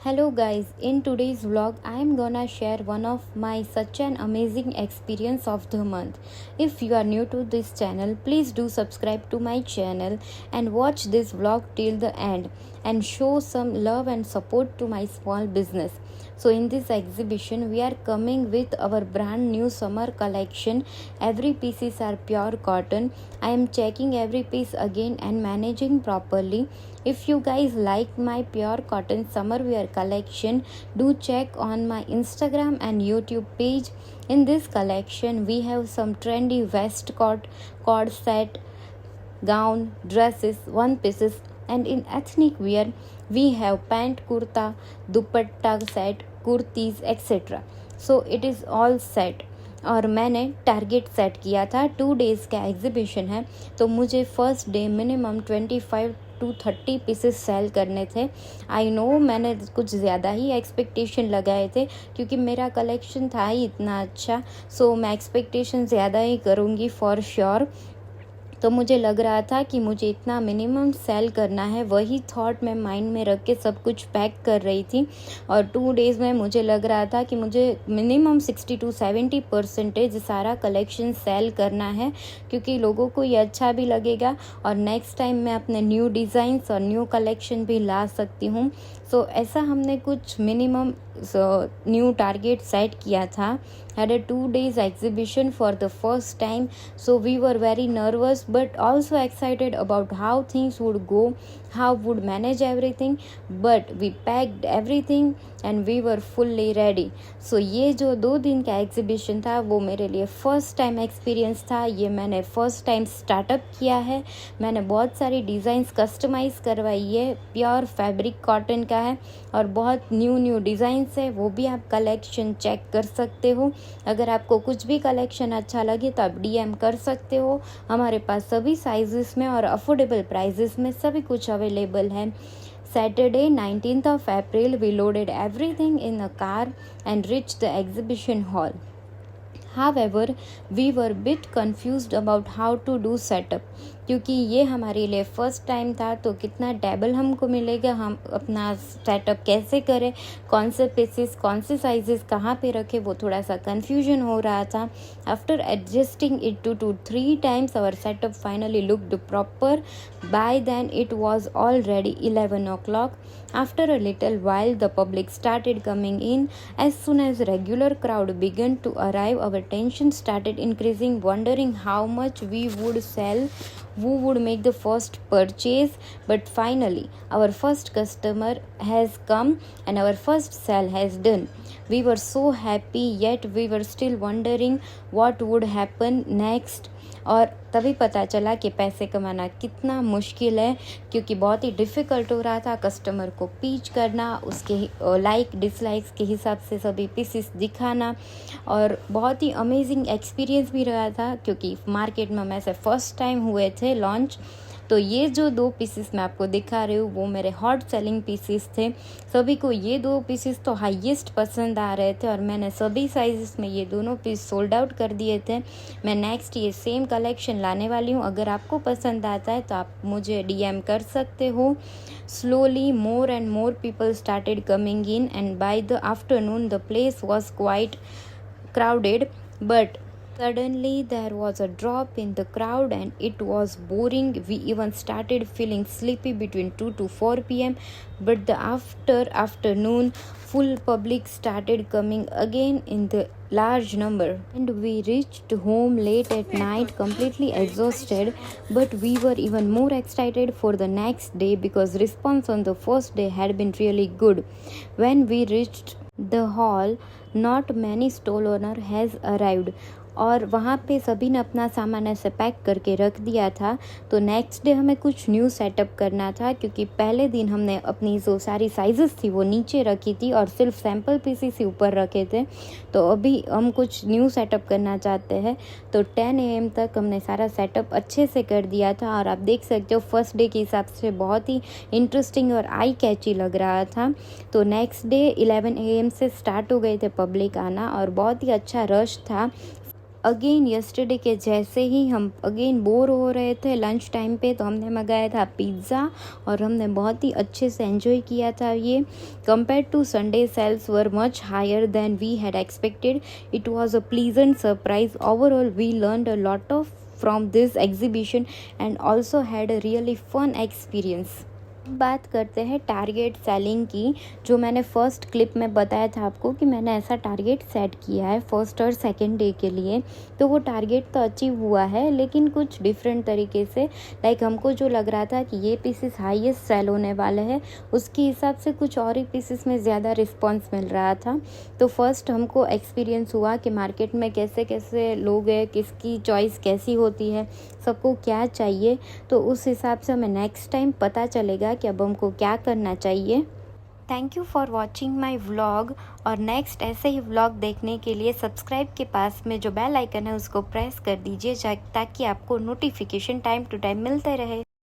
Hello guys, in today's vlog I am gonna share one of my such an amazing experience of the month. If you are new to this channel, please do subscribe to my channel and watch this vlog till the end and show some love and support to my small business. So in this exhibition we are coming with our brand new summer collection. Every pieces are pure cotton. I am checking every piece again and managing properly. If you guys like my pure cotton summer wear collection, do check on my Instagram and YouTube page. In this collection we have some trendy waistcoat, cord set, gown, dresses, one pieces, and in ethnic wear we have pant, kurta, dupatta set, kurtis, etc. So it is all set. और मैंने target set किया था 2 days का exhibition है, तो मुझे first day minimum 25 to 30 pieces sell करने थे. आई नो मैंने कुछ ज़्यादा ही एक्सपेक्टेशन लगाए थे क्योंकि मेरा कलेक्शन था ही इतना अच्छा. सो मैं एक्सपेक्टेशन ज़्यादा ही करूँगी फॉर श्योर. तो मुझे लग रहा था कि मुझे इतना मिनिमम सेल करना है. वही थॉट मैं माइंड में रख के सब कुछ पैक कर रही थी. और 2 days में मुझे लग रहा था कि मुझे मिनिमम 60 to 70% सारा कलेक्शन सेल करना है क्योंकि लोगों को ये अच्छा भी लगेगा और नेक्स्ट टाइम मैं अपने न्यू डिज़ाइंस और न्यू कलेक्शन भी ला सकती हूँ. सो ऐसा हमने कुछ मिनिमम न्यू टारगेट सेट किया था. Had a 2 days exhibition for the first time, so we were very nervous but also excited about how things would go, how would manage everything, but we packed everything and we were fully ready. So ये जो 2 दिन का exhibition था वो मेरे लिए first time experience था. ये मैंने फ़र्स्ट टाइम स्टार्टअप किया है. मैंने बहुत सारी डिज़ाइंस कस्टमाइज़ करवाई है. प्योर फैब्रिक कॉटन का है और बहुत न्यू डिज़ाइंस है. वो भी आप कलेक्शन चेक कर सकते हो. अगर आपको कुछ भी कलेक्शन अच्छा लगे तो आप डीएम कर सकते हो. हमारे पास सभी साइजेस में और अफोर्डेबल प्राइजेस में सभी कुछ अवेलेबल है. Saturday 19th of April we loaded everything in a car and reached the exhibition hall. However, we were bit confused about how to do setup क्योंकि ये हमारे लिए फ़र्स्ट टाइम था. तो कितना टेबल हमको मिलेगा, हम अपना सेटअप कैसे करें, कौन से पीसेस कौन से साइजेस कहाँ पे रखें, वो थोड़ा सा कन्फ्यूजन हो रहा था. After adjusting it to 3 times our setup finally looked proper. By then it was already 11 o'clock. After a little while the public started coming in. As soon as regular crowd began to arrive, our tension started increasing, wondering how much we would sell, who would make the first purchase. But finally our first customer has come and our first sale has done. We were so happy, yet we were still wondering what would happen next. और तभी पता चला कि पैसे कमाना कितना मुश्किल है क्योंकि बहुत ही डिफ़िकल्ट हो रहा था कस्टमर को पीच करना, उसके लाइक डिसलाइक्स के हिसाब से सभी पीसेस दिखाना. और बहुत ही अमेजिंग एक्सपीरियंस भी रहा था क्योंकि मार्केट में वैसे फ़र्स्ट टाइम हुए थे लॉन्च. तो ये जो 2 पीसेस मैं आपको दिखा रही हूँ वो मेरे हॉट सेलिंग पीसेस थे. सभी को ये 2 पीसेस तो हाईएस्ट पसंद आ रहे थे और मैंने सभी साइजेस में ये दोनों पीस सोल्ड आउट कर दिए थे. मैं नेक्स्ट ये सेम कलेक्शन लाने वाली हूँ. अगर आपको पसंद आता है तो आप मुझे डीएम कर सकते हो. Slowly more and more people started coming in and by the afternoon the place was quite crowded, but suddenly there was a drop in the crowd and it was boring. We even started feeling sleepy between 2 to 4 p.m. But the afternoon full public started coming again in the large number and we reached home late at night completely exhausted, but we were even more excited for the next day because response on the first day had been really good. When we reached the hall, not many stall owner has arrived और वहाँ पे सभी ने अपना सामान ऐसे pack करके रख दिया था. तो नेक्स्ट डे हमें कुछ न्यू सेटअप करना था क्योंकि पहले दिन हमने अपनी जो सारी साइजेस थी वो नीचे रखी थी और सिर्फ सैम्पल पीसेस ही ऊपर रखे थे. तो अभी हम कुछ न्यू सेटअप करना चाहते हैं. तो 10 AM तक हमने सारा सेटअप अच्छे से कर दिया था और आप देख सकते हो फर्स्ट डे के हिसाब से बहुत ही इंटरेस्टिंग और आई कैची लग रहा था. तो नेक्स्ट डे 11 AM से स्टार्ट हो गए थे पब्लिक आना और बहुत ही अच्छा रश था. अगेन यस्टरडे के जैसे ही हम अगेन बोर हो रहे थे लंच टाइम पे, तो हमने मंगाया था पिज़्ज़ा और हमने बहुत ही अच्छे से एंजॉय किया था ये। Compare to Sunday, sales were much higher than we had expected. It was a pleasant surprise. Overall we learned a lot of from this exhibition and also had a really fun experience. बात करते हैं target selling की। जो मैंने first clip में बताया था आपको कि मैंने ऐसा टारगेट सेट किया है फर्स्ट और सेकंड डे के लिए, तो वो टारगेट तो अचीव हुआ है लेकिन कुछ डिफरेंट तरीके से। लाइक हमको जो लग रहा था कि ये पीसेस हाईएस्ट सेल होने वाले हैं, उसके हिसाब से कुछ और ही पीसेस में ज़्यादा रिस्पॉन्स मिल रहा था। तो फर्स्ट हमको एक्सपीरियंस हुआ कि मार्केट में कैसे कैसे लोग हैं, किसकी चॉइस कैसी होती है, सबको क्या चाहिए। तो उस हिसाब से हमें नेक्स्ट टाइम पता चलेगा कि अब हमको क्या करना चाहिए। Thank you for watching my vlog. और नेक्स्ट ऐसे ही व्लॉग देखने के लिए सब्सक्राइब के पास में जो बेल आइकन है उसको प्रेस कर दीजिए ताकि आपको नोटिफिकेशन टाइम टू टाइम मिलते रहे।